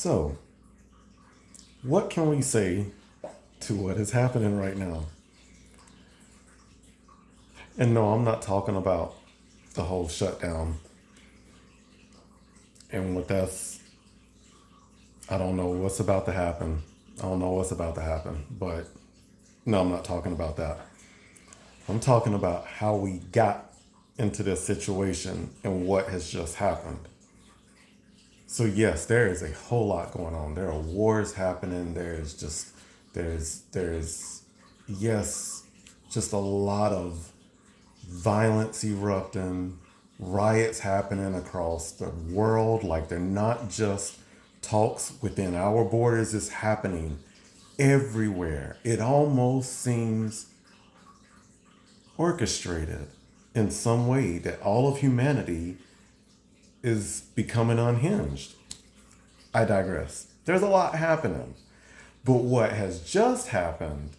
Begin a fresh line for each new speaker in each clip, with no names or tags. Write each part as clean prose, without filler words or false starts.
So, what can we say to what is happening right now? And no, I'm not talking about the whole shutdown and what that's, I don't know what's about to happen. I don't know what's about to happen, but no, I'm not talking about that. I'm talking about how we got into this situation and what has just happened. So yes, there is a whole lot going on. There are wars happening. There's yes, just a lot of violence erupting, riots happening across the world. Like they're not just talks within our borders, it's happening everywhere. It almost seems orchestrated in some way that all of humanity is becoming unhinged. I digress. There's a lot happening. But what has just happened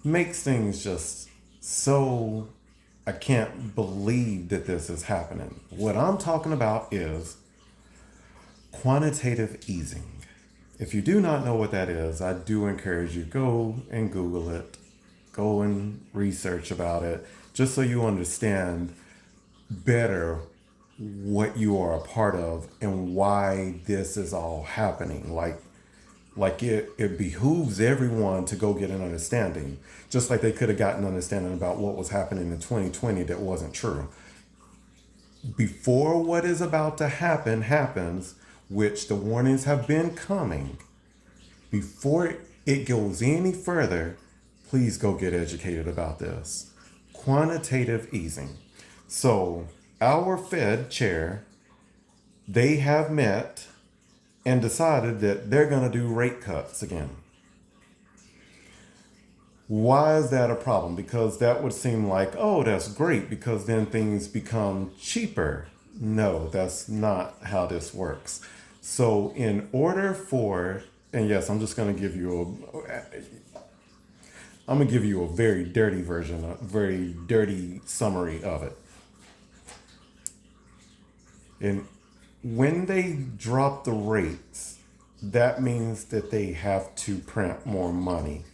makes things just so, I can't believe that this is happening. What I'm talking about is quantitative easing. If you do not know what that is, I do encourage you, go and Google it. Go and research about it, just so you understand better what you are a part of and why this is all happening. Like it behooves everyone to go get an understanding, just like they could have gotten an understanding about what was happening in 2020 that wasn't true. Before what is about to happen happens, which the warnings have been coming, before it goes any further, please go get educated about this. Quantitative easing. So our Fed chair, they have met and decided that they're going to do rate cuts again. Why is that a problem? Because that would seem like, oh, that's great because then things become cheaper. No, that's not how this works. So in order for, and yes, I'm just going to give you a very dirty version, a very dirty summary of it. And when they drop the rates, that means that they have to print more money.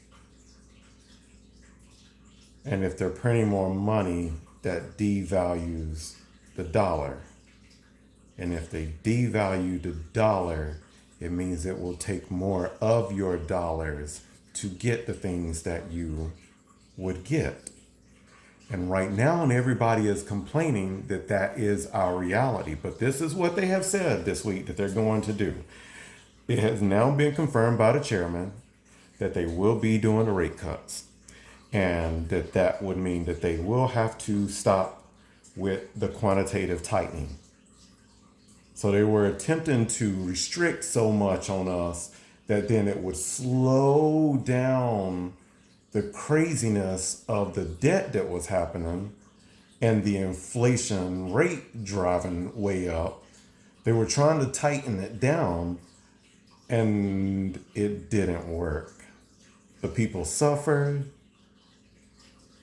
And if they're printing more money, that devalues the dollar. And if they devalue the dollar, it means it will take more of your dollars to get the things that you would get. And right now, everybody is complaining that that is our reality. But this is what they have said this week that they're going to do. It has now been confirmed by the chairman that they will be doing the rate cuts. And that would mean that they will have to stop with the quantitative tightening. So they were attempting to restrict so much on us that then it would slow down the craziness of the debt that was happening and the inflation rate driving way up. They were trying to tighten it down and it didn't work. The people suffered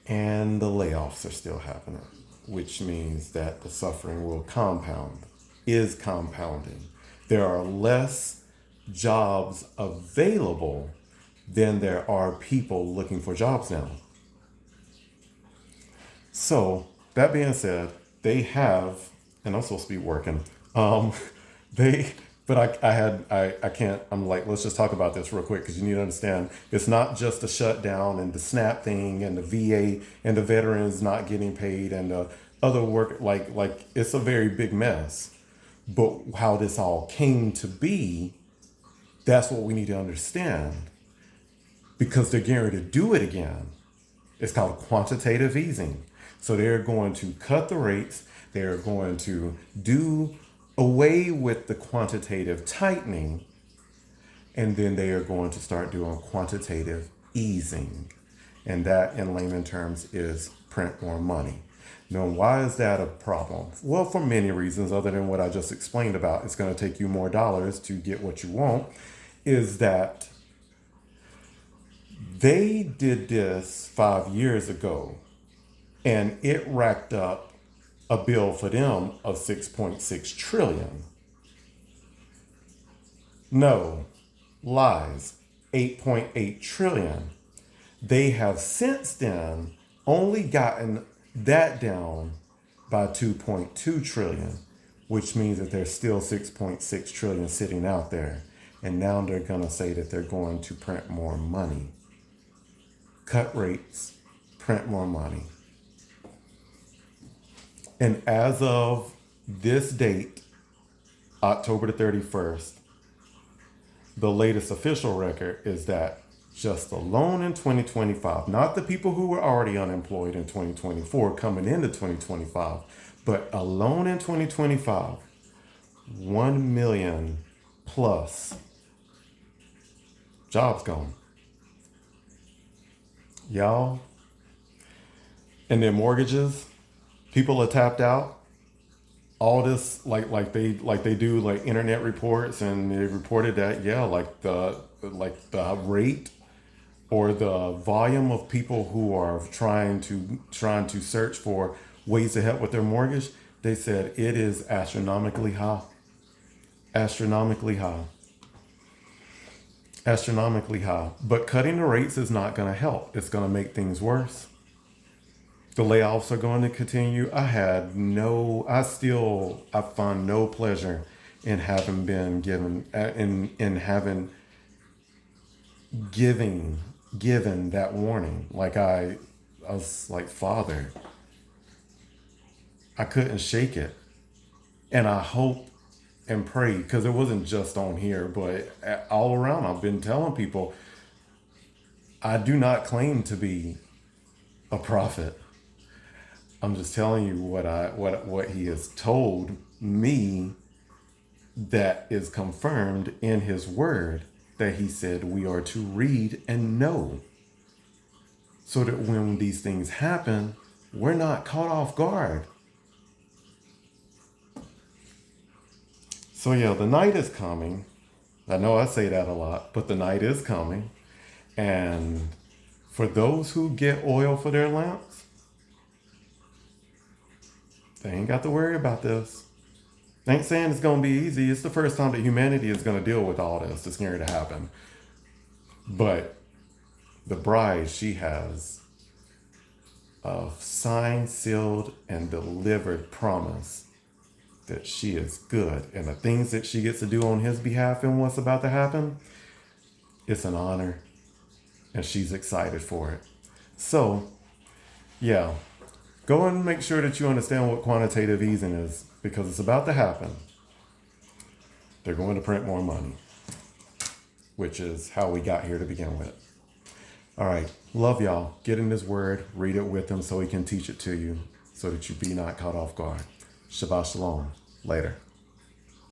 and the layoffs are still happening, which means that the suffering will is compounding. There are less jobs available than there are people looking for jobs now. So that being said, they have, and I'm supposed to be working. I'm like, let's just talk about this real quick because you need to understand it's not just the shutdown and the SNAP thing and the VA and the veterans not getting paid and the other work, like it's a very big mess. But how this all came to be, that's what we need to understand. Because they're getting ready to do it again. It's called quantitative easing. So they're going to cut the rates. They're going to do away with the quantitative tightening. And then they are going to start doing quantitative easing. And that, in layman terms, is print more money. Now, why is that a problem? Well, for many reasons other than what I just explained about. It's going to take you more dollars to get what you want. Is that they did this 5 years ago, and it racked up a bill for them of $6.6 trillion. No, lies. 8.8 trillion. They have since then only gotten that down by 2.2 trillion, which means that there's still 6.6 trillion sitting out there. And now they're going to say that they're going to print more money. Cut rates, print more money. And as of this date, October the 31st, the latest official record is that just alone in 2025, not the people who were already unemployed in 2024 coming into 2025, but alone in 2025, 1 million plus jobs gone. Y'all, and their mortgages, people are tapped out. All this like they do like internet reports, and they reported that the rate or the volume of people who are trying to search for ways to help with their mortgage, they said it is astronomically high. Astronomically high. Astronomically high. But cutting the rates is not going to help. It's going to make things worse. The layoffs are going to continue. I find no pleasure in having been given given that warning. Like I was like, Father, I couldn't shake it. And I hope and pray, because it wasn't just on here, but all around, I've been telling people, I do not claim to be a prophet. I'm just telling you what he has told me, that is confirmed in his word, that he said we are to read and know, so that when these things happen, we're not caught off guard. So yeah, the night is coming. I know I say that a lot, but the night is coming. And for those who get oil for their lamps, they ain't got to worry about this. I ain't saying it's going to be easy. It's the first time that humanity is going to deal with all this. It's going to happen. But the bride, she has a signed, sealed, and delivered promise that she is good. And the things that she gets to do on his behalf and what's about to happen, it's an honor. And she's excited for it. So, yeah. Go and make sure that you understand what quantitative easing is, because it's about to happen. They're going to print more money, which is how we got here to begin with. All right. Love y'all. Get in this word. Read it with him so he can teach it to you, so that you be not caught off guard. Shabbat shalom. Later.